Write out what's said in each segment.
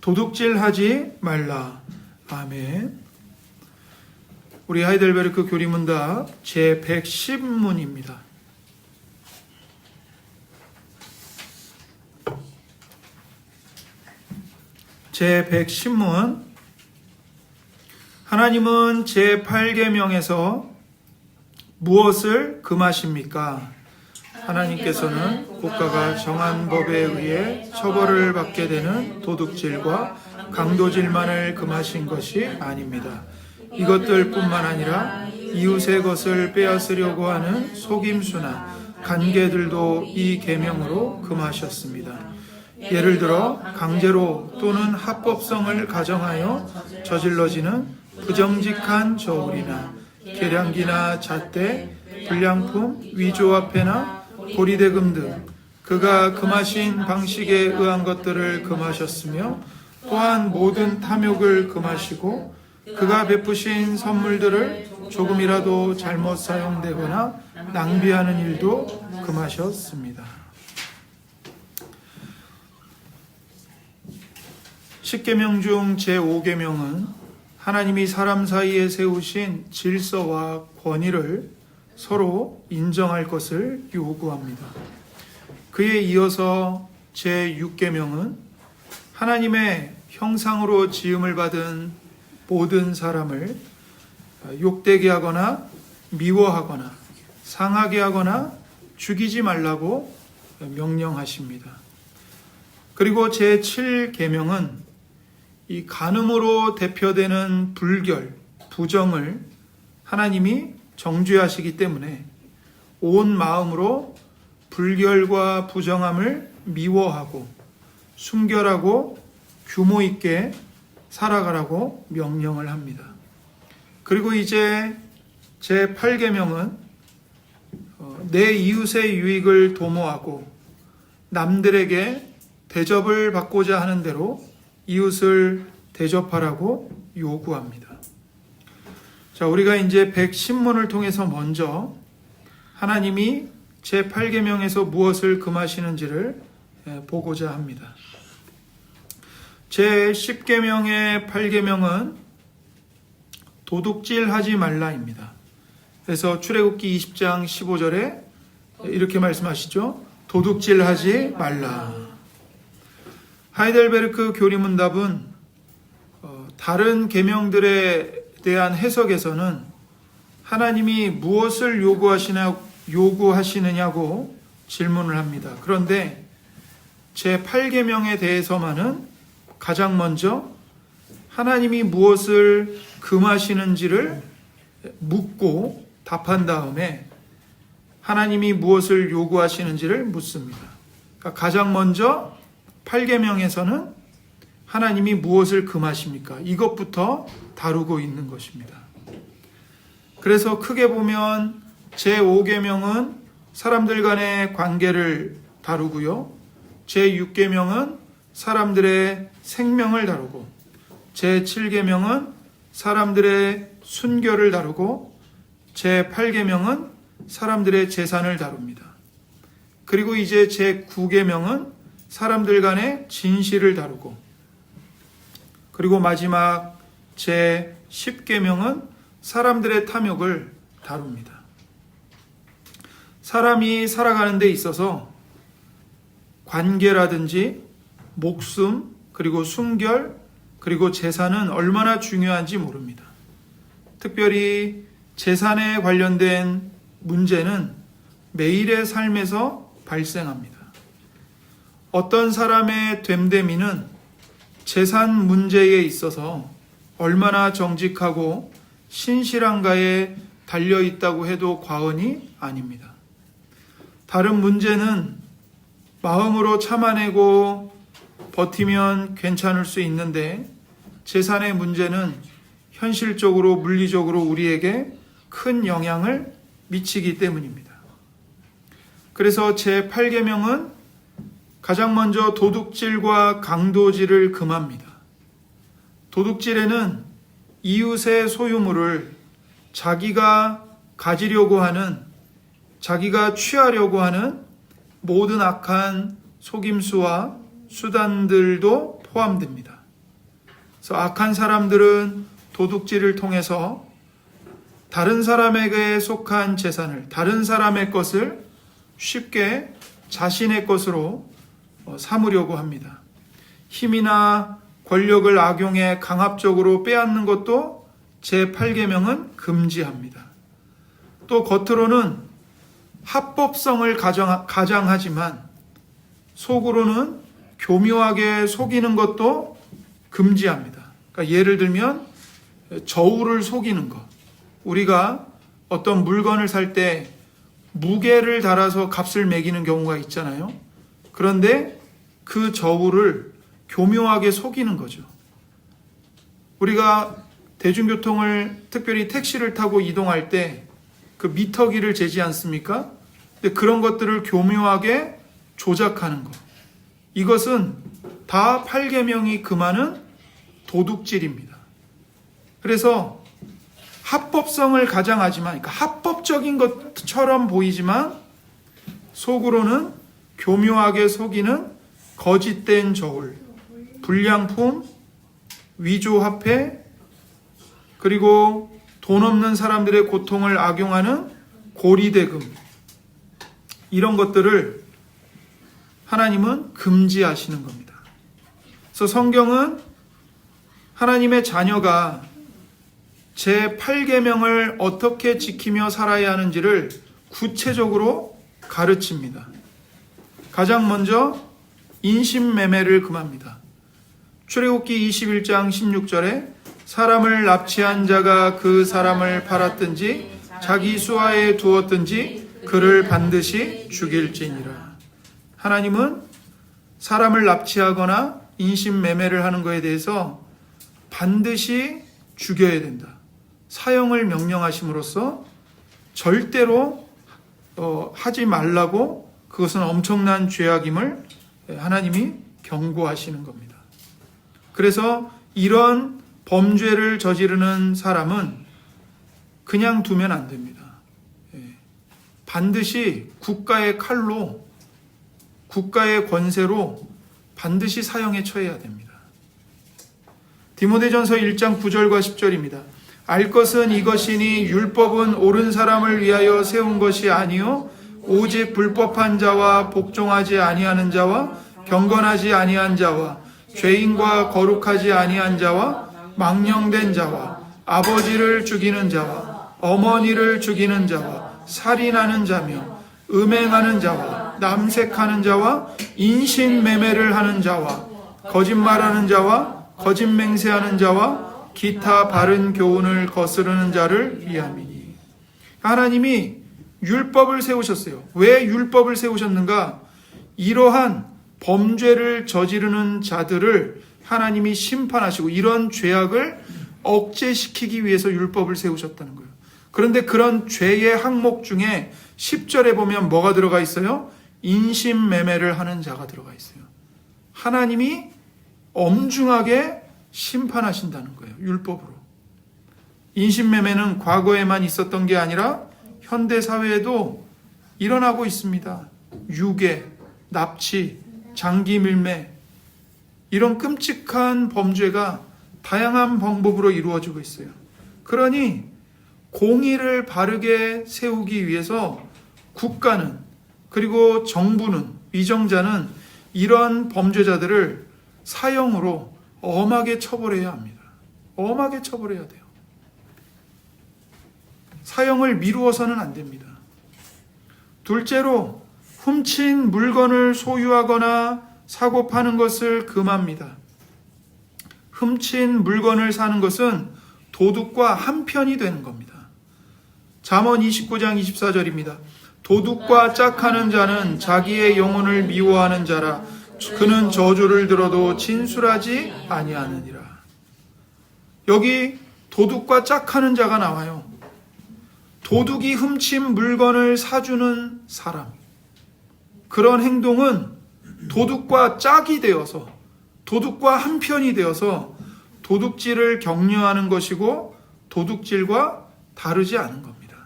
도둑질하지 말라. 아멘. 우리 하이델베르크 교리문답 제110문입니다. 제110문. 하나님은 제8계명에서 무엇을 금하십니까? 하나님께서는 국가가 정한 법에 의해 처벌을 받게 되는 도둑질과 강도질만을 금하신 것이 아닙니다. 이것들뿐만 아니라 이웃의 것을 빼앗으려고 하는 속임수나 간계들도 이 계명으로 금하셨습니다. 예를 들어 강제로 또는 합법성을 가정하여 저질러지는 부정직한 저울이나 계량기나 잣대, 불량품, 위조화폐나 고리대금 등 그가 금하신 방식에 의한 것들을 금하셨으며 또한 모든 탐욕을 금하시고 그가 베푸신 선물들을 조금이라도 잘못 사용되거나 낭비하는 일도 금하셨습니다. 십계명 중 제5계명은 하나님이 사람 사이에 세우신 질서와 권위를 서로 인정할 것을 요구합니다. 그에 이어서 제6계명은 하나님의 형상으로 지음을 받은 모든 사람을 욕되게 하거나 미워하거나 상하게 하거나 죽이지 말라고 명령하십니다. 그리고 제7계명은 이 간음으로 대표되는 불결, 부정을 하나님이 정죄하시기 때문에 온 마음으로 불결과 부정함을 미워하고 순결하고 규모 있게 살아가라고 명령을 합니다. 그리고 이제 제8계명은 내 이웃의 유익을 도모하고 남들에게 대접을 받고자 하는 대로 이웃을 대접하라고 요구합니다. 자, 우리가 이제 110문을 통해서 먼저 하나님이 제8계명에서 무엇을 금하시는지를 보고자 합니다. 제10계명의 8계명은 도둑질하지 말라입니다. 그래서 출애굽기 20장 15절에 이렇게 말씀하시죠. 도둑질하지 말라. 하이델베르크 교리문답은 다른 계명들에 대한 해석에서는 하나님이 무엇을 요구하시느냐고 질문을 합니다. 그런데 제8계명에 대해서만은 가장 먼저 하나님이 무엇을 금하시는지를 묻고 답한 다음에 하나님이 무엇을 요구하시는지를 묻습니다. 그러니까 가장 먼저 8계명에서는 하나님이 무엇을 금하십니까? 이것부터 다루고 있는 것입니다. 그래서 크게 보면 제5계명은 사람들 간의 관계를 다루고요. 제6계명은 사람들의 생명을 다루고 제7계명은 사람들의 순결을 다루고 제8계명은 사람들의 재산을 다룹니다. 그리고 이제 제9계명은 사람들 간의 진실을 다루고 그리고 마지막 제10계명은 사람들의 탐욕을 다룹니다. 사람이 살아가는 데 있어서 관계라든지 목숨 그리고 순결 그리고 재산은 얼마나 중요한지 모릅니다. 특별히 재산에 관련된 문제는 매일의 삶에서 발생합니다. 어떤 사람의 됨됨이는 재산 문제에 있어서 얼마나 정직하고 신실한가에 달려있다고 해도 과언이 아닙니다. 다른 문제는 마음으로 참아내고 버티면 괜찮을 수 있는데 재산의 문제는 현실적으로 물리적으로 우리에게 큰 영향을 미치기 때문입니다. 그래서 제8계명은 가장 먼저 도둑질과 강도질을 금합니다. 도둑질에는 이웃의 소유물을 자기가 가지려고 하는, 자기가 취하려고 하는 모든 악한 속임수와 수단들도 포함됩니다. 그래서 악한 사람들은 도둑질을 통해서 다른 사람에게 속한 재산을, 다른 사람의 것을 쉽게 자신의 것으로 삼으려고 합니다. 힘이나 권력을 악용해 강압적으로 빼앗는 것도 제8계명은 금지합니다. 또 겉으로는 합법성을 가장하지만 속으로는 교묘하게 속이는 것도 금지합니다. 그러니까 예를 들면 저울을 속이는 것. 우리가 어떤 물건을 살 때 무게를 달아서 값을 매기는 경우가 있잖아요. 그런데 그 저울을 교묘하게 속이는 거죠. 우리가 대중교통을, 특별히 택시를 타고 이동할 때 그 미터기를 재지 않습니까? 근데 그런 것들을 교묘하게 조작하는 것. 이것은 다 8계명이 금하는 도둑질입니다. 그래서 합법성을 가장하지만, 그러니까 합법적인 것처럼 보이지만 속으로는 교묘하게 속이는 거짓된 저울, 불량품, 위조화폐, 그리고 돈 없는 사람들의 고통을 악용하는 고리대금, 이런 것들을 하나님은 금지하시는 겁니다. 그래서 성경은 하나님의 자녀가 제8계명을 어떻게 지키며 살아야 하는지를 구체적으로 가르칩니다. 가장 먼저 인신매매를 금합니다. 출애굽기 21장 16절에 사람을 납치한 자가 그 사람을 팔았든지 자기 수하에 두었든지 그를 반드시 죽일지니라. 하나님은 사람을 납치하거나 인신매매를 하는 것에 대해서 반드시 죽여야 된다. 사형을 명령하심으로써 절대로 하지 말라고, 그것은 엄청난 죄악임을 하나님이 경고하시는 겁니다. 그래서 이런 범죄를 저지르는 사람은 그냥 두면 안 됩니다. 반드시 국가의 칼로, 국가의 권세로 반드시 사형에 처해야 됩니다. 디모데전서 1장 9절과 10절입니다. 알 것은 이것이니 율법은 옳은 사람을 위하여 세운 것이 아니요 오직 불법한 자와 복종하지 아니하는 자와 경건하지 아니한 자와 죄인과 거룩하지 아니한 자와 망령된 자와 아버지를 죽이는 자와 어머니를 죽이는 자와 살인하는 자며 음행하는 자와 남색하는 자와 인신매매를 하는 자와 거짓말하는 자와 거짓맹세하는 자와 기타 바른 교훈을 거스르는 자를 위함이니. 하나님이 율법을 세우셨어요. 왜 율법을 세우셨는가? 이러한 범죄를 저지르는 자들을 하나님이 심판하시고 이런 죄악을 억제시키기 위해서 율법을 세우셨다는 거예요. 그런데 그런 죄의 항목 중에 10절에 보면 뭐가 들어가 있어요? 인신매매를 하는 자가 들어가 있어요. 하나님이 엄중하게 심판하신다는 거예요. 율법으로. 인신매매는 과거에만 있었던 게 아니라 현대 사회에도 일어나고 있습니다. 유괴, 납치, 장기밀매, 이런 끔찍한 범죄가 다양한 방법으로 이루어지고 있어요. 그러니 공의를 바르게 세우기 위해서 국가는, 그리고 정부는, 위정자는 이런 범죄자들을 사형으로 엄하게 처벌해야 합니다. 엄하게 처벌해야 돼요. 사형을 미루어서는 안 됩니다. 둘째로 훔친 물건을 소유하거나 사고 파는 것을 금합니다. 훔친 물건을 사는 것은 도둑과 한편이 되는 겁니다. 잠언 29장 24절입니다. 도둑과 짝하는 자는 자기의 영혼을 미워하는 자라. 그는 저주를 들어도 진술하지 아니하느니라. 여기 도둑과 짝하는 자가 나와요. 도둑이 훔친 물건을 사주는 사람, 그런 행동은 도둑과 짝이 되어서, 도둑과 한편이 되어서 도둑질을 격려하는 것이고 도둑질과 다르지 않은 겁니다.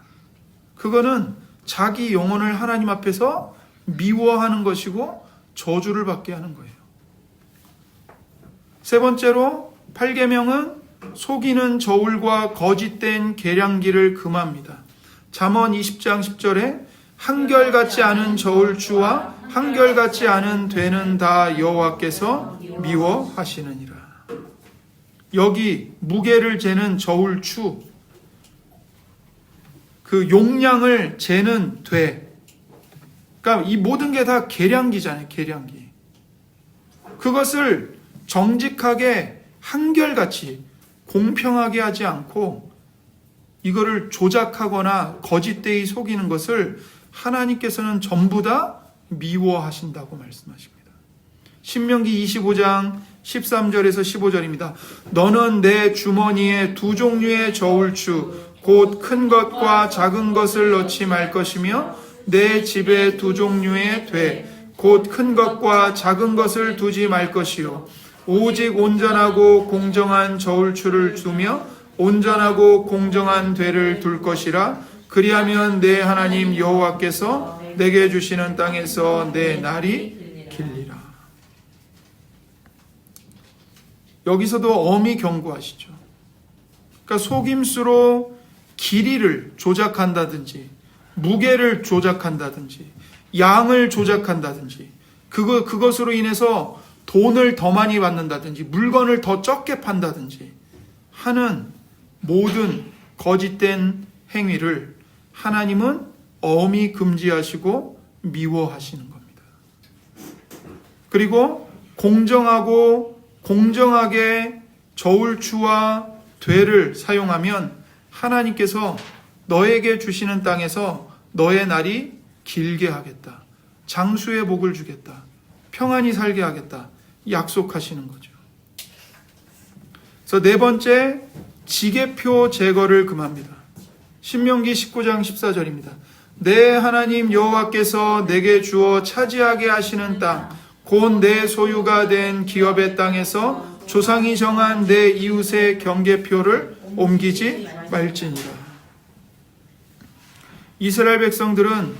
그거는 자기 영혼을 하나님 앞에서 미워하는 것이고 저주를 받게 하는 거예요. 세 번째로 8계명은 속이는 저울과 거짓된 계량기를 금합니다. 잠언 20장 10절에 한결같지 않은 저울추와 한결같지 않은 되는 다 여호와께서 미워하시느니라. 여기 무게를 재는 저울추, 그 용량을 재는 돼. 그러니까 이 모든 게 다 계량기잖아요. 계량기. 그것을 정직하게 한결같이 공평하게 하지 않고 이거를 조작하거나 거짓되이 속이는 것을 하나님께서는 전부 다 미워하신다고 말씀하십니다. 신명기 25장 13절에서 15절입니다. 너는 내 주머니에 두 종류의 저울추 곧 큰 것과 작은 것을 넣지 말 것이며 내 집에 두 종류의 돼 곧 큰 것과 작은 것을 두지 말 것이요 오직 온전하고 공정한 저울추를 두며 온전하고 공정한 되를 둘 것이라. 그리하면 내 하나님 여호와께서 내게 주시는 땅에서 내 날이 길리라. 여기서도 엄히 경고하시죠. 그러니까 속임수로 길이를 조작한다든지 무게를 조작한다든지 양을 조작한다든지 그것으로 인해서 돈을 더 많이 받는다든지 물건을 더 적게 판다든지 하는 모든 거짓된 행위를 하나님은 엄히 금지하시고 미워하시는 겁니다. 그리고 공정하고 공정하게 저울추와 되를 사용하면 하나님께서 너에게 주시는 땅에서 너의 날이 길게 하겠다. 장수의 복을 주겠다. 평안히 살게 하겠다. 약속하시는 거죠. 그래서 네 번째, 지게표 제거를 금합니다. 신명기 19장 14절입니다. 내 하나님 여호와께서 내게 주어 차지하게 하시는 땅, 곧 내 소유가 된 기업의 땅에서 조상이 정한 내 이웃의 경계표를 옮기지 말지니라. 이스라엘 백성들은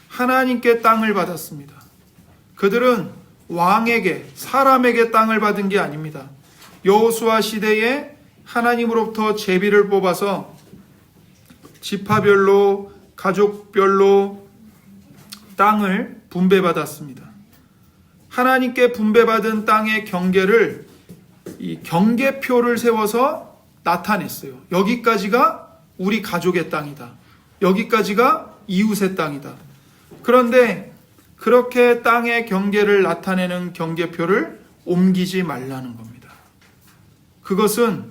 하나님께 땅을 받았습니다. 그들은 왕에게, 사람에게 땅을 받은 게 아닙니다. 여호수아 시대에 하나님으로부터 제비를 뽑아서 지파별로, 가족별로 땅을 분배받았습니다. 하나님께 분배받은 땅의 경계를, 이 경계표를 세워서 나타냈어요. 여기까지가 우리 가족의 땅이다. 여기까지가 이웃의 땅이다. 그런데 그렇게 땅의 경계를 나타내는 경계표를 옮기지 말라는 겁니다. 그것은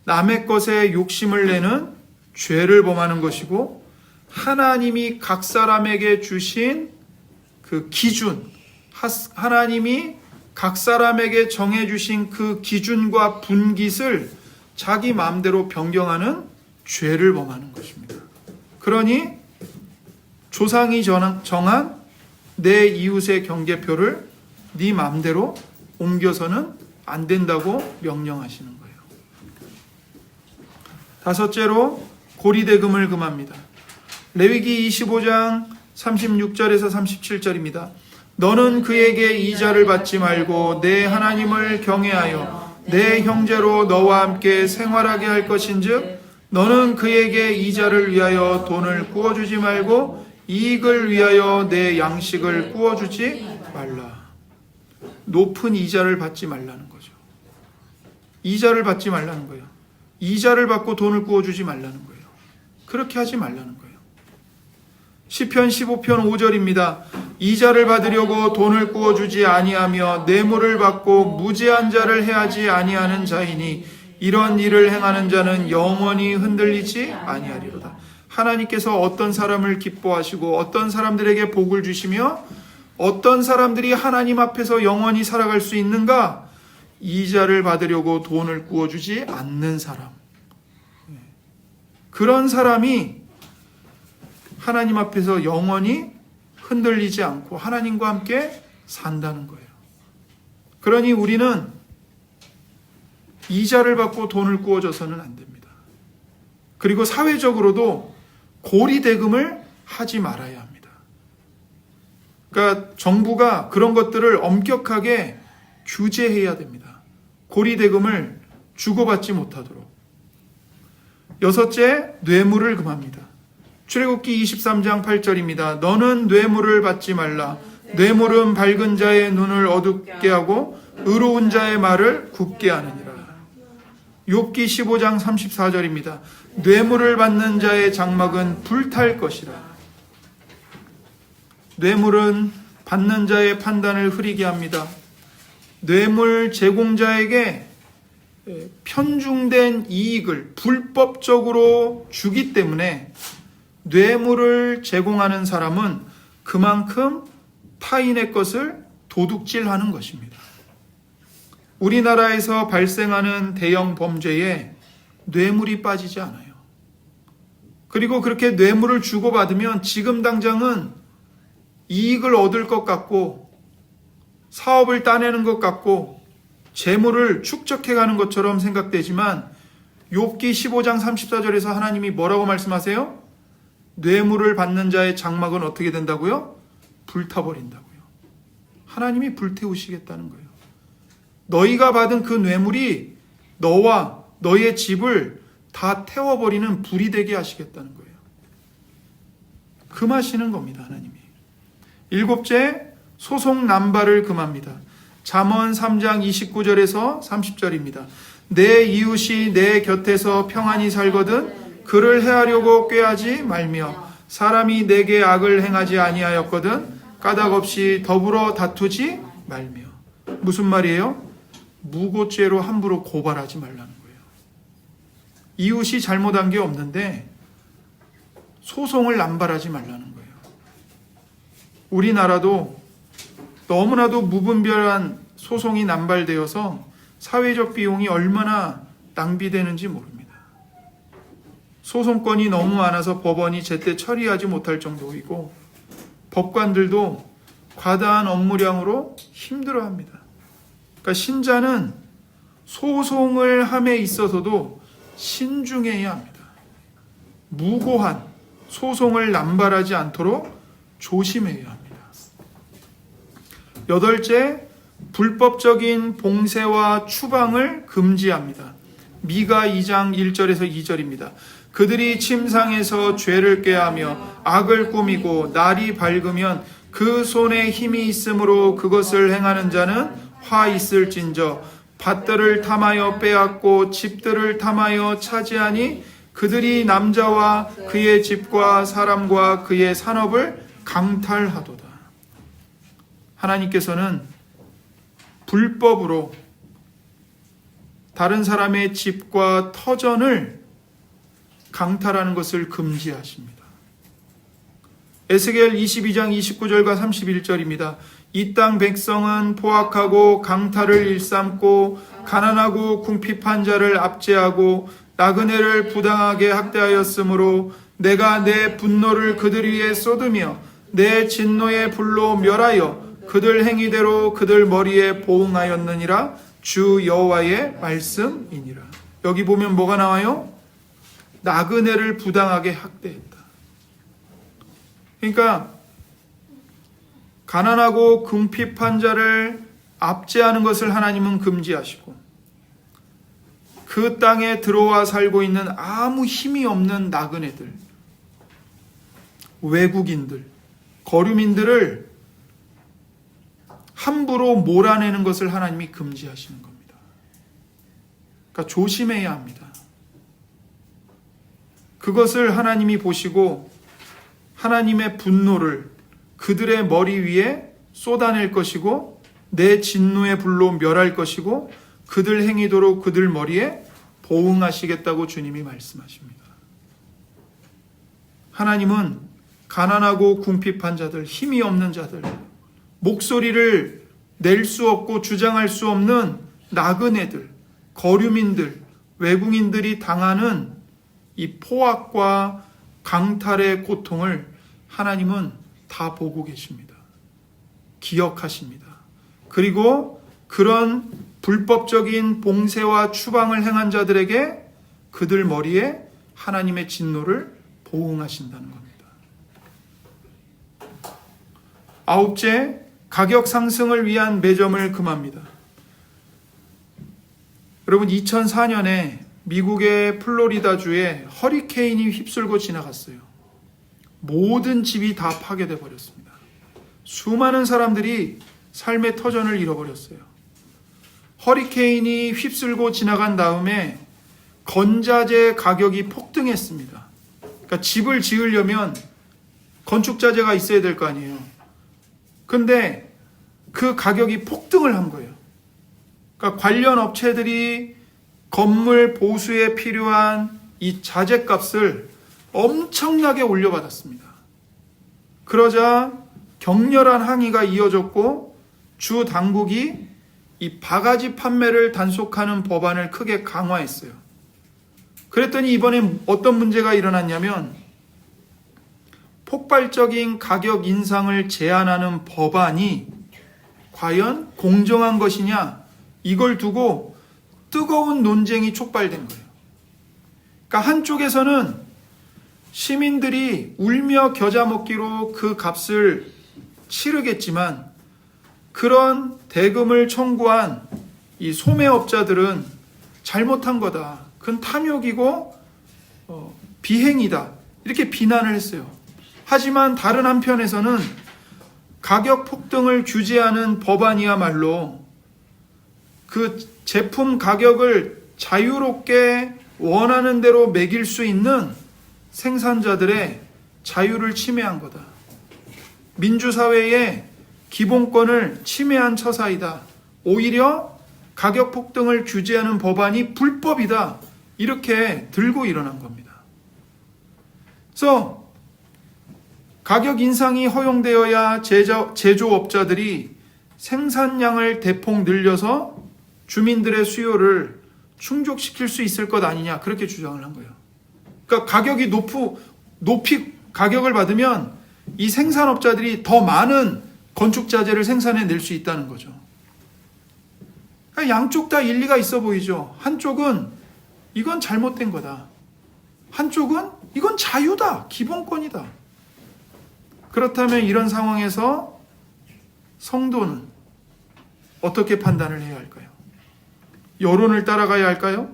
남의 것에 욕심을 내는 죄를 범하는 것이고 하나님이 각 사람에게 주신 그 기준, 하나님이 각 사람에게 정해주신 그 기준과 분깃을 자기 마음대로 변경하는 죄를 범하는 것입니다. 그러니 조상이 정한 내 이웃의 경계표를 네 마음대로 옮겨서는 안 된다고 명령하시는 거예요. 다섯째로 고리대금을 금합니다. 레위기 25장 36절에서 37절입니다. 너는 그에게 이자를 받지 말고 내 하나님을 경외하여 내 형제로 너와 함께 생활하게 할 것인즉 너는 그에게 이자를 위하여 돈을 구워주지 말고 이익을 위하여 내 양식을 구워주지 말라. 높은 이자를 받지 말라는 거죠. 이자를 받지 말라는 거예요. 이자를 받고 돈을 구워주지 말라는 거예요. 그렇게 하지 말라는 거예요. 시편 15편 5절입니다. 이자를 받으려고 돈을 구워주지 아니하며 뇌물을 받고 무죄한 자를 해하지 아니하는 자이니 이런 일을 행하는 자는 영원히 흔들리지 아니하리로다. 하나님께서 어떤 사람을 기뻐하시고 어떤 사람들에게 복을 주시며 어떤 사람들이 하나님 앞에서 영원히 살아갈 수 있는가? 이자를 받으려고 돈을 구워주지 않는 사람. 그런 사람이 하나님 앞에서 영원히 흔들리지 않고 하나님과 함께 산다는 거예요. 그러니 우리는 이자를 받고 돈을 구워줘서는 안 됩니다. 그리고 사회적으로도 고리대금을 하지 말아야 합니다. 그러니까 정부가 그런 것들을 엄격하게 규제해야 됩니다. 고리대금을 주고받지 못하도록. 여섯째, 뇌물을 금합니다. 출애굽기 23장 8절입니다. 너는 뇌물을 받지 말라. 뇌물은 밝은 자의 눈을 어둡게 하고 의로운 자의 말을 굽게 하느니라. 욥기 15장 34절입니다. 뇌물을 받는 자의 장막은 불탈 것이라. 뇌물은 받는 자의 판단을 흐리게 합니다. 뇌물 제공자에게 편중된 이익을 불법적으로 주기 때문에 뇌물을 제공하는 사람은 그만큼 타인의 것을 도둑질하는 것입니다. 우리나라에서 발생하는 대형 범죄에 뇌물이 빠지지 않아요. 그리고 그렇게 뇌물을 주고받으면 지금 당장은 이익을 얻을 것 같고 사업을 따내는 것 같고 재물을 축적해가는 것처럼 생각되지만 욥기 15장 34절에서 하나님이 뭐라고 말씀하세요? 뇌물을 받는 자의 장막은 어떻게 된다고요? 불타버린다고요. 하나님이 불태우시겠다는 거예요. 너희가 받은 그 뇌물이 너와 너의 집을 다 태워버리는 불이 되게 하시겠다는 거예요. 금하시는 겁니다, 하나님이. 일곱째, 소송 남발을 금합니다. 잠언 3장 29절에서 30절입니다. 내 이웃이 내 곁에서 평안히 살거든 그를 해하려고 꾀하지 말며 사람이 내게 악을 행하지 아니하였거든 까닭없이 더불어 다투지 말며. 무슨 말이에요? 무고죄로 함부로 고발하지 말라는 거예요. 이웃이 잘못한 게 없는데 소송을 남발하지 말라는 거예요. 우리나라도 너무나도 무분별한 소송이 남발되어서 사회적 비용이 얼마나 낭비되는지 모릅니다. 소송건이 너무 많아서 법원이 제때 처리하지 못할 정도이고 법관들도 과다한 업무량으로 힘들어합니다. 그러니까 신자는 소송을 함에 있어서도 신중해야 합니다. 무고한 소송을 남발하지 않도록 조심해야 합니다. 여덟째, 불법적인 봉쇄와 추방을 금지합니다. 미가 2장 1절에서 2절입니다. 그들이 침상에서 죄를 꾀하며 악을 꾸미고 날이 밝으면 그 손에 힘이 있으므로 그것을 행하는 자는 화 있을진저 밭들을 탐하여 빼앗고 집들을 탐하여 차지하니 그들이 남자와 그의 집과 사람과 그의 산업을 강탈하도다. 하나님께서는 불법으로 다른 사람의 집과 터전을 강탈하는 것을 금지하십니다. 에스겔 22장 29절과 31절입니다. 이 땅 백성은 포악하고 강탈을 일삼고 가난하고 궁핍한 자를 압제하고 나그네를 부당하게 학대하였으므로 내가 내 분노를 그들 위에 쏟으며 내 진노의 불로 멸하여 그들 행위대로 그들 머리에 보응하였느니라. 주 여호와의 말씀이니라. 여기 보면 뭐가 나와요? 나그네를 부당하게 학대했다. 그러니까 가난하고 궁핍한 자를 압제하는 것을 하나님은 금지하시고 그 땅에 들어와 살고 있는 아무 힘이 없는 나그네들, 외국인들, 거류민들을 함부로 몰아내는 것을 하나님이 금지하시는 겁니다. 그러니까 조심해야 합니다. 그것을 하나님이 보시고 하나님의 분노를 그들의 머리 위에 쏟아낼 것이고 내 진노의 불로 멸할 것이고 그들 행위도로 그들 머리에 보응하시겠다고 주님이 말씀하십니다. 하나님은 가난하고 궁핍한 자들, 힘이 없는 자들, 목소리를 낼 수 없고 주장할 수 없는 나그네들, 거류민들, 외국인들이 당하는 이 포악과 강탈의 고통을 하나님은 다 보고 계십니다. 기억하십니다. 그리고 그런 불법적인 봉쇄와 추방을 행한 자들에게 그들 머리에 하나님의 진노를 보응하신다는 겁니다. 아홉째, 가격 상승을 위한 매점을 금합니다. 여러분 2004년에 미국의 플로리다주에 허리케인이 휩쓸고 지나갔어요. 모든 집이 다 파괴돼 버렸습니다. 수많은 사람들이 삶의 터전을 잃어버렸어요. 허리케인이 휩쓸고 지나간 다음에 건자재 가격이 폭등했습니다. 그러니까 집을 지으려면 건축자재가 있어야 될 거 아니에요. 근데 그 가격이 폭등을 한 거예요. 그러니까 관련 업체들이 건물 보수에 필요한 이 자재값을 엄청나게 올려받았습니다. 그러자 격렬한 항의가 이어졌고 주 당국이 이 바가지 판매를 단속하는 법안을 크게 강화했어요. 그랬더니 이번에 어떤 문제가 일어났냐면 폭발적인 가격 인상을 제한하는 법안이 과연 공정한 것이냐, 이걸 두고 뜨거운 논쟁이 촉발된 거예요. 그러니까 한쪽에서는 시민들이 울며 겨자 먹기로 그 값을 치르겠지만 그런 대금을 청구한 이 소매업자들은 잘못한 거다. 그건 탐욕이고 비행이다. 이렇게 비난을 했어요. 하지만 다른 한편에서는 가격 폭등을 규제하는 법안이야말로 그 제품 가격을 자유롭게 원하는 대로 매길 수 있는 생산자들의 자유를 침해한 거다. 민주사회의 기본권을 침해한 처사이다. 오히려 가격 폭등을 규제하는 법안이 불법이다. 이렇게 들고 일어난 겁니다. 그래서 가격 인상이 허용되어야 제조업자들이 생산량을 대폭 늘려서 주민들의 수요를 충족시킬 수 있을 것 아니냐, 그렇게 주장을 한 거예요. 그러니까 가격이 높이 가격을 받으면 이 생산업자들이 더 많은 건축자재를 생산해 낼 수 있다는 거죠. 그러니까 양쪽 다 일리가 있어 보이죠. 한쪽은 이건 잘못된 거다. 한쪽은 이건 자유다, 기본권이다. 그렇다면 이런 상황에서 성도는 어떻게 판단을 해야 할까요? 여론을 따라가야 할까요?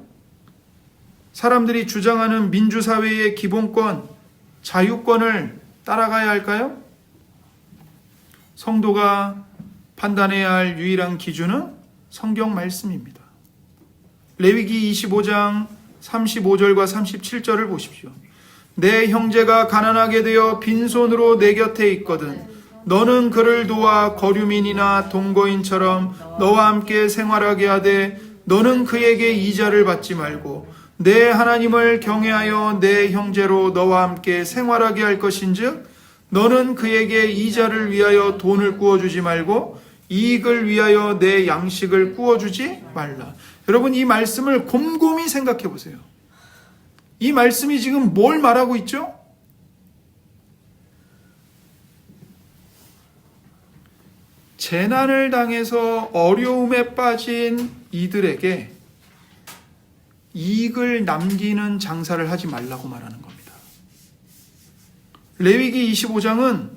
사람들이 주장하는 민주사회의 기본권, 자유권을 따라가야 할까요? 성도가 판단해야 할 유일한 기준은 성경 말씀입니다. 레위기 25장 35절과 37절을 보십시오. 내 형제가 가난하게 되어 빈손으로 내 곁에 있거든 너는 그를 도와 거류민이나 동거인처럼 너와 함께 생활하게 하되 너는 그에게 이자를 받지 말고 내 하나님을 경외하여 내 형제로 너와 함께 생활하게 할 것인즉 너는 그에게 이자를 위하여 돈을 구워주지 말고 이익을 위하여 내 양식을 구워주지 말라. 여러분, 이 말씀을 곰곰이 생각해 보세요. 이 말씀이 지금 뭘 말하고 있죠? 재난을 당해서 어려움에 빠진 이들에게 이익을 남기는 장사를 하지 말라고 말하는 겁니다. 레위기 25장은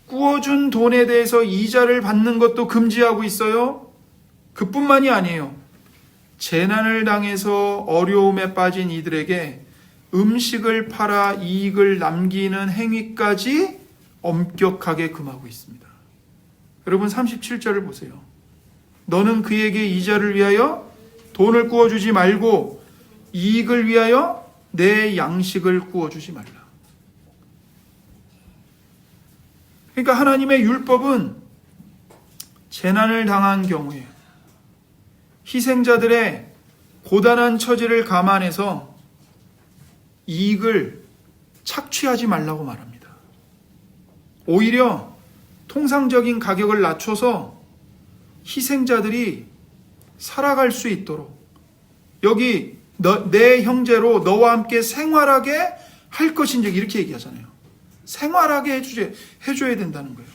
구워준 돈에 대해서 이자를 받는 것도 금지하고 있어요. 그뿐만이 아니에요. 재난을 당해서 어려움에 빠진 이들에게 음식을 팔아 이익을 남기는 행위까지 엄격하게 금하고 있습니다. 여러분 37절을 보세요. 너는 그에게 이자를 위하여 돈을 구워주지 말고 이익을 위하여 내 양식을 구워주지 말라. 그러니까 하나님의 율법은 재난을 당한 경우에 희생자들의 고단한 처지를 감안해서 이익을 착취하지 말라고 말합니다. 오히려 통상적인 가격을 낮춰서 희생자들이 살아갈 수 있도록 여기 내 형제로 너와 함께 생활하게 할 것인즉 이렇게 얘기하잖아요. 생활하게 해줘야 된다는 거예요.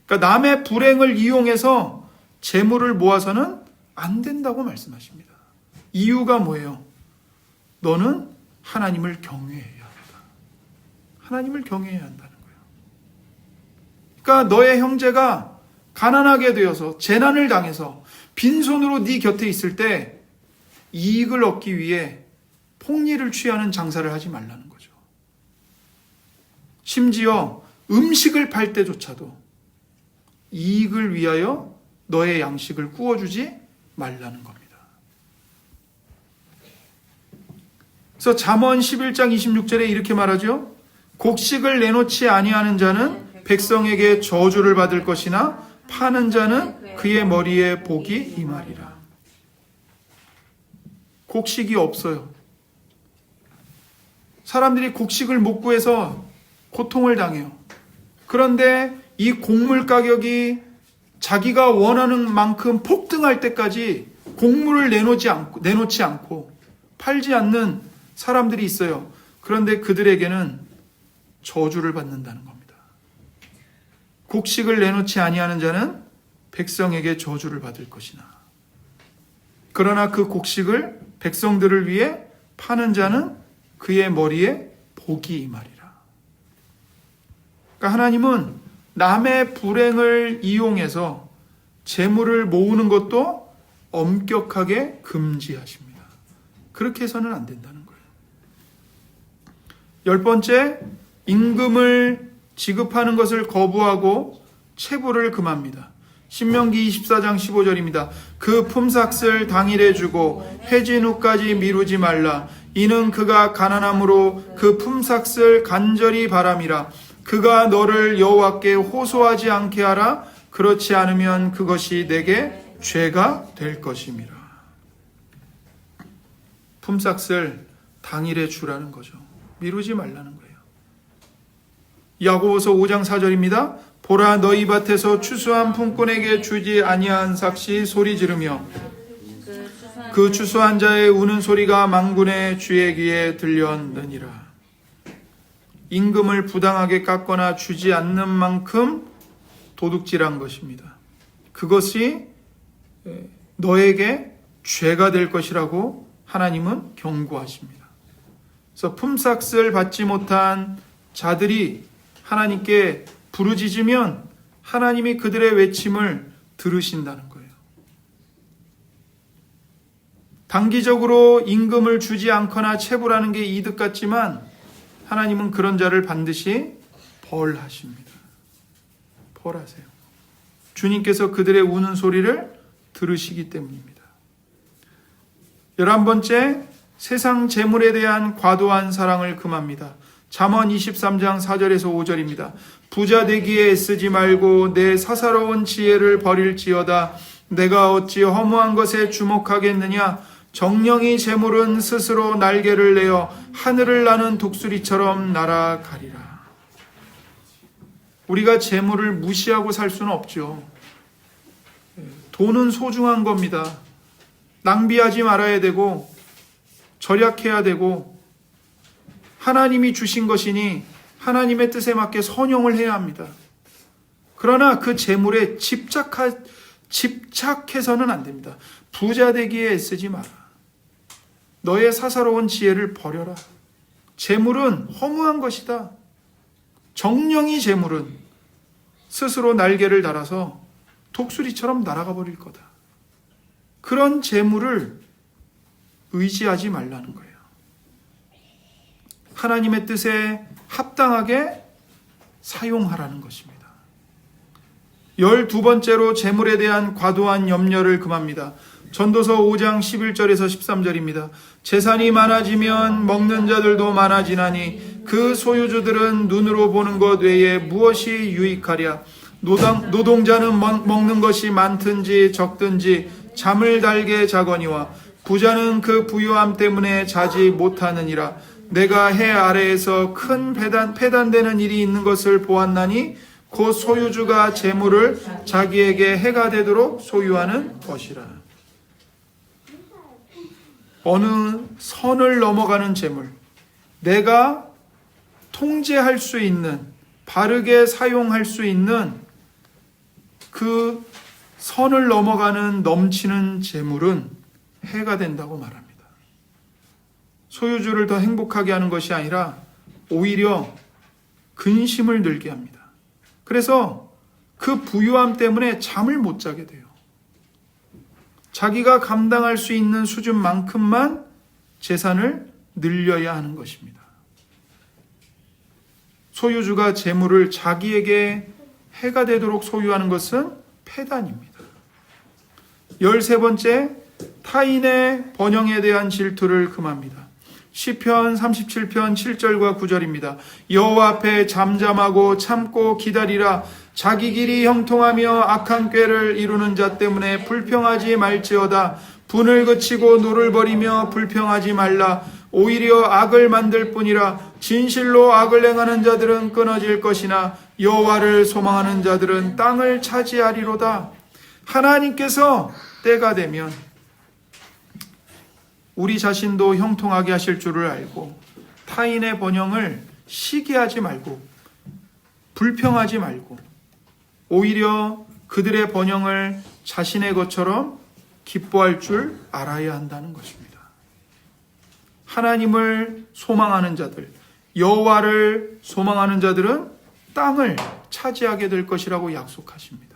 그러니까 남의 불행을 이용해서 재물을 모아서는 안 된다고 말씀하십니다. 이유가 뭐예요? 너는 하나님을 경외해야 한다. 하나님을 경외해야 한다는 거예요. 그러니까 너의 형제가 가난하게 되어서 재난을 당해서 빈손으로 네 곁에 있을 때 이익을 얻기 위해 폭리를 취하는 장사를 하지 말라는 거죠. 심지어 음식을 팔 때조차도 이익을 위하여 너의 양식을 구워주지 말라는 겁니다. 그래서 잠언 11장 26절에 이렇게 말하죠. 곡식을 내놓지 아니하는 자는 백성에게 저주를 받을 것이나 파는 자는 그의 머리에 복이 임하리라. 곡식이 없어요. 사람들이 곡식을 못 구해서 고통을 당해요. 그런데 이 곡물 가격이 자기가 원하는 만큼 폭등할 때까지 곡물을 내놓지 않고 팔지 않는 사람들이 있어요. 그런데 그들에게는 저주를 받는다는 겁니다. 곡식을 내놓지 아니하는 자는 백성에게 저주를 받을 것이나, 그러나 그 곡식을 백성들을 위해 파는 자는 그의 머리에 복이 임하리라. 그러니까 하나님은 남의 불행을 이용해서 재물을 모으는 것도 엄격하게 금지하십니다. 그렇게 해서는 안 된다는 거예요. 10번째, 임금을 지급하는 것을 거부하고 체불을 금합니다. 신명기 24장 15절입니다. 그 품삯을 당일에 주고 해진 후까지 미루지 말라. 이는 그가 가난함으로 그 품삯을 간절히 바람이라. 그가 너를 여호와께 호소하지 않게 하라. 그렇지 않으면 그것이 내게 죄가 될 것임이라. 품삯을 당일에 주라는 거죠. 미루지 말라는 거예요. 야고보서 5장 4절입니다. 보라, 너희 밭에서 추수한 품꾼에게 주지 아니한 삭시 소리 지르며 그 추수한 자의 우는 소리가 만군의 주의 귀에 들렸느니라. 임금을 부당하게 깎거나 주지 않는 만큼 도둑질한 것입니다. 그것이 너에게 죄가 될 것이라고 하나님은 경고하십니다. 그래서 품삯을 받지 못한 자들이 하나님께 부르짖으면 하나님이 그들의 외침을 들으신다는 거예요. 단기적으로 임금을 주지 않거나 체불하는 게 이득 같지만 하나님은 그런 자를 반드시 벌하십니다. 벌하세요. 주님께서 그들의 우는 소리를 들으시기 때문입니다. 11번째, 세상 재물에 대한 과도한 사랑을 금합니다. 잠언 23장 4절에서 5절입니다. 부자 되기에 애쓰지 말고 내 사사로운 지혜를 버릴지어다. 내가 어찌 허무한 것에 주목하겠느냐. 정령이 재물은 스스로 날개를 내어 하늘을 나는 독수리처럼 날아가리라. 우리가 재물을 무시하고 살 수는 없죠. 돈은 소중한 겁니다. 낭비하지 말아야 되고 절약해야 되고 하나님이 주신 것이니 하나님의 뜻에 맞게 선용을 해야 합니다. 그러나 그 재물에 집착해서는 안 됩니다. 부자 되기에 애쓰지 마라. 너의 사사로운 지혜를 버려라. 재물은 허무한 것이다. 정령이 재물은 스스로 날개를 달아서 독수리처럼 날아가 버릴 거다. 그런 재물을 의지하지 말라는 거예요. 하나님의 뜻에 합당하게 사용하라는 것입니다. 12번째로 재물에 대한 과도한 염려를 금합니다. 전도서 5장 11절에서 13절입니다. 재산이 많아지면 먹는 자들도 많아지나니 그 소유주들은 눈으로 보는 것 외에 무엇이 유익하랴. 노동자는 먹는 것이 많든지 적든지 잠을 달게 자거니와 부자는 그 부유함 때문에 자지 못하느니라. 내가 해 아래에서 큰 패단되는 일이 있는 것을 보았나니 곧 소유주가 재물을 자기에게 해가 되도록 소유하는 것이라. 어느 선을 넘어가는 재물, 내가 통제할 수 있는, 바르게 사용할 수 있는 그 선을 넘어가는 넘치는 재물은 해가 된다고 말합니다. 소유주를 더 행복하게 하는 것이 아니라 오히려 근심을 늘게 합니다. 그래서 그 부유함 때문에 잠을 못 자게 돼요. 자기가 감당할 수 있는 수준만큼만 재산을 늘려야 하는 것입니다. 소유주가 재물을 자기에게 해가 되도록 소유하는 것은 폐단입니다. 13번째, 타인의 번영에 대한 질투를 금합니다. 시편 37편 7절과 9절입니다. 여호와 앞에 잠잠하고 참고 기다리라. 자기 길이 형통하며 악한 꾀를 이루는 자 때문에 불평하지 말지어다. 분을 그치고 노를 버리며 불평하지 말라. 오히려 악을 만들 뿐이라. 진실로 악을 행하는 자들은 끊어질 것이나 여호와를 소망하는 자들은 땅을 차지하리로다. 하나님께서 때가 되면 우리 자신도 형통하게 하실 줄을 알고 타인의 번영을 시기하지 말고 불평하지 말고 오히려 그들의 번영을 자신의 것처럼 기뻐할 줄 알아야 한다는 것입니다. 하나님을 소망하는 자들, 여호와를 소망하는 자들은 땅을 차지하게 될 것이라고 약속하십니다.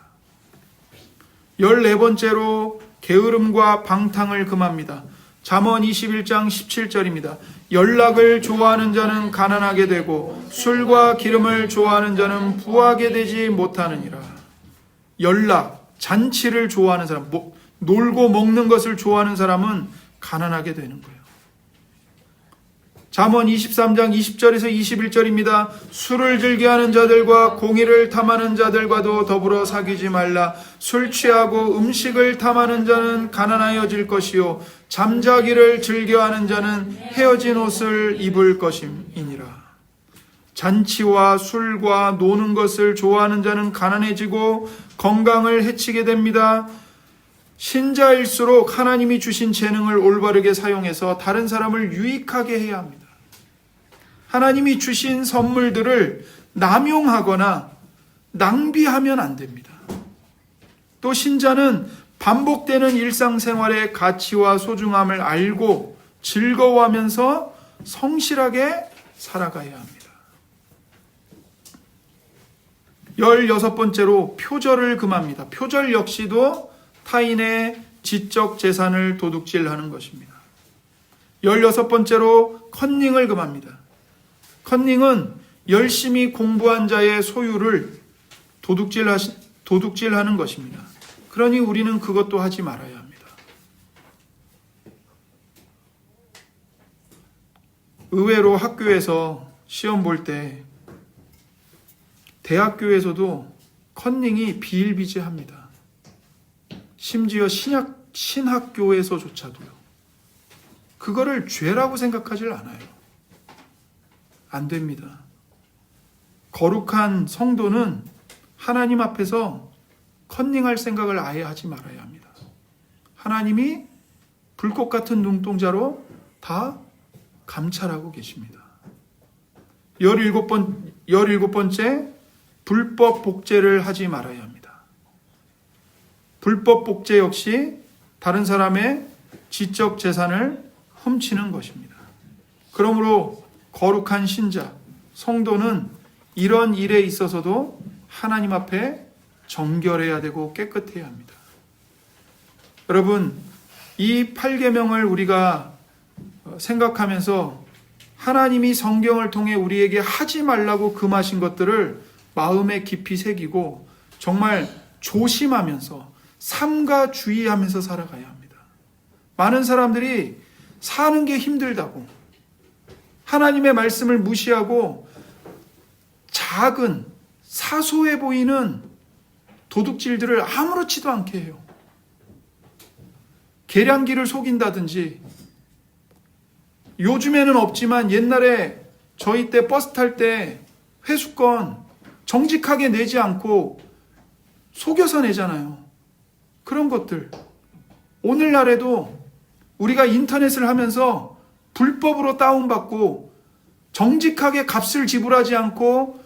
14번째로 게으름과 방탕을 금합니다. 잠언 21장 17절입니다. 연락을 좋아하는 자는 가난하게 되고 술과 기름을 좋아하는 자는 부하게 되지 못하느니라. 연락, 잔치를 좋아하는 사람, 놀고 먹는 것을 좋아하는 사람은 가난하게 되는 거예요. 잠언 23장 20절에서 21절입니다. 술을 즐겨하는 자들과 공의를 탐하는 자들과도 더불어 사귀지 말라. 술 취하고 음식을 탐하는 자는 가난하여질 것이요 잠자기를 즐겨하는 자는 헤어진 옷을 입을 것임이니라. 잔치와 술과 노는 것을 좋아하는 자는 가난해지고 건강을 해치게 됩니다. 신자일수록 하나님이 주신 재능을 올바르게 사용해서 다른 사람을 유익하게 해야 합니다. 하나님이 주신 선물들을 남용하거나 낭비하면 안 됩니다. 또 신자는 반복되는 일상생활의 가치와 소중함을 알고 즐거워하면서 성실하게 살아가야 합니다. 16번째로 표절을 금합니다. 표절 역시도 타인의 지적 재산을 도둑질하는 것입니다. 16번째로 컨닝을 금합니다. 컨닝은 열심히 공부한 자의 소유를 도둑질하는 것입니다. 그러니 우리는 그것도 하지 말아야 합니다. 의외로 학교에서 시험 볼 때 대학교에서도 컨닝이 비일비재합니다. 심지어 신학교에서조차도요. 그거를 죄라고 생각하질 않아요. 안 됩니다. 거룩한 성도는 하나님 앞에서 컨닝할 생각을 아예 하지 말아야 합니다. 하나님이 불꽃 같은 눈동자로 다 감찰하고 계십니다. 17번째, 불법 복제를 하지 말아야 합니다. 불법 복제 역시 다른 사람의 지적 재산을 훔치는 것입니다. 그러므로 거룩한 신자, 성도는 이런 일에 있어서도 하나님 앞에 정결해야 되고 깨끗해야 합니다. 여러분, 이 8계명을 우리가 생각하면서 하나님이 성경을 통해 우리에게 하지 말라고 금하신 것들을 마음에 깊이 새기고 정말 조심하면서 삼가 주의하면서 살아가야 합니다. 많은 사람들이 사는 게 힘들다고 하나님의 말씀을 무시하고 작은 사소해 보이는 도둑질들을 아무렇지도 않게 해요. 계량기를 속인다든지, 요즘에는 없지만 옛날에 저희 때 버스 탈 때 회수권 정직하게 내지 않고 속여서 내잖아요. 그런 것들. 오늘날에도 우리가 인터넷을 하면서 불법으로 다운받고 정직하게 값을 지불하지 않고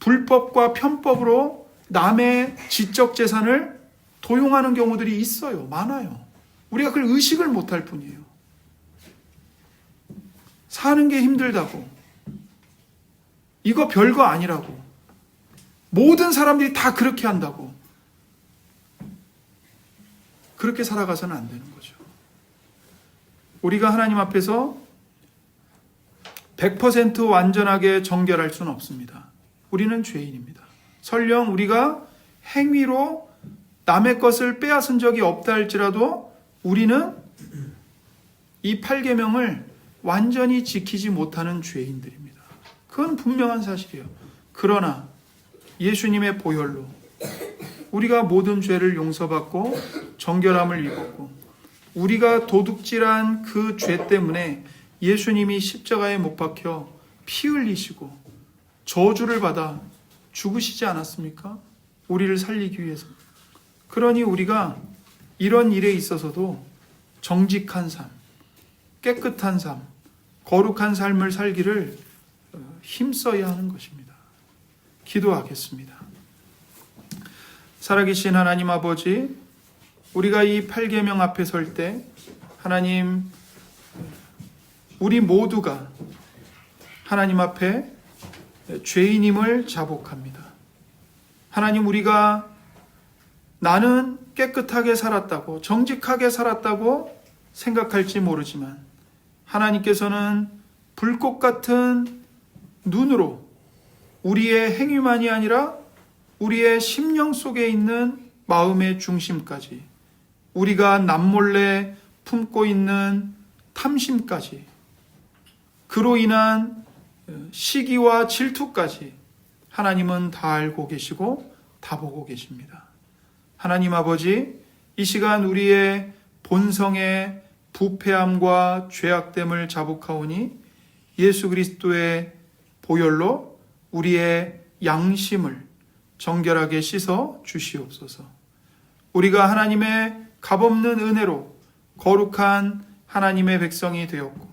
불법과 편법으로 남의 지적 재산을 도용하는 경우들이 있어요. 많아요. 우리가 그걸 의식을 못할 뿐이에요. 사는 게 힘들다고, 이거 별거 아니라고, 모든 사람들이 다 그렇게 한다고, 그렇게 살아가서는 안 되는 거죠. 우리가 하나님 앞에서 100% 완전하게 정결할 수는 없습니다. 우리는 죄인입니다. 설령 우리가 행위로 남의 것을 빼앗은 적이 없다 할지라도 우리는 이 8계명을 완전히 지키지 못하는 죄인들입니다. 그건 분명한 사실이에요. 그러나 예수님의 보혈로 우리가 모든 죄를 용서받고 정결함을 입었고 우리가 도둑질한 그 죄 때문에 예수님이 십자가에 못 박혀 피 흘리시고 저주를 받아 죽으시지 않았습니까? 우리를 살리기 위해서. 그러니 우리가 이런 일에 있어서도 정직한 삶, 깨끗한 삶, 거룩한 삶을 살기를 힘써야 하는 것입니다. 기도하겠습니다. 살아계신 하나님 아버지, 우리가 이 8계명 앞에 설 때 하나님, 우리 모두가 하나님 앞에 죄인임을 자복합니다. 하나님, 우리가 나는 깨끗하게 살았다고, 정직하게 살았다고 생각할지 모르지만 하나님께서는 불꽃 같은 눈으로 우리의 행위만이 아니라 우리의 심령 속에 있는 마음의 중심까지, 우리가 남몰래 품고 있는 탐심까지, 그로 인한 시기와 질투까지 하나님은 다 알고 계시고 다 보고 계십니다. 하나님 아버지, 이 시간 우리의 본성의 부패함과 죄악됨을 자복하오니 예수 그리스도의 보혈로 우리의 양심을 정결하게 씻어 주시옵소서. 우리가 하나님의 값없는 은혜로 거룩한 하나님의 백성이 되었고,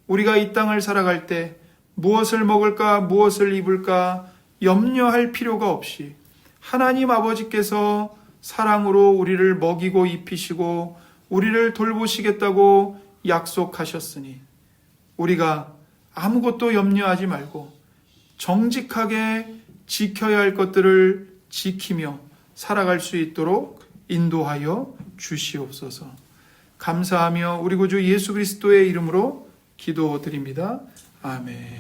우리가 이 땅을 살아갈 때 무엇을 먹을까, 무엇을 입을까 염려할 필요가 없이 하나님 아버지께서 사랑으로 우리를 먹이고 입히시고 우리를 돌보시겠다고 약속하셨으니 우리가 아무것도 염려하지 말고 정직하게 지켜야 할 것들을 지키며 살아갈 수 있도록 인도하여 주시옵소서. 감사하며 우리 구주 예수 그리스도의 이름으로 기도드립니다. 아멘.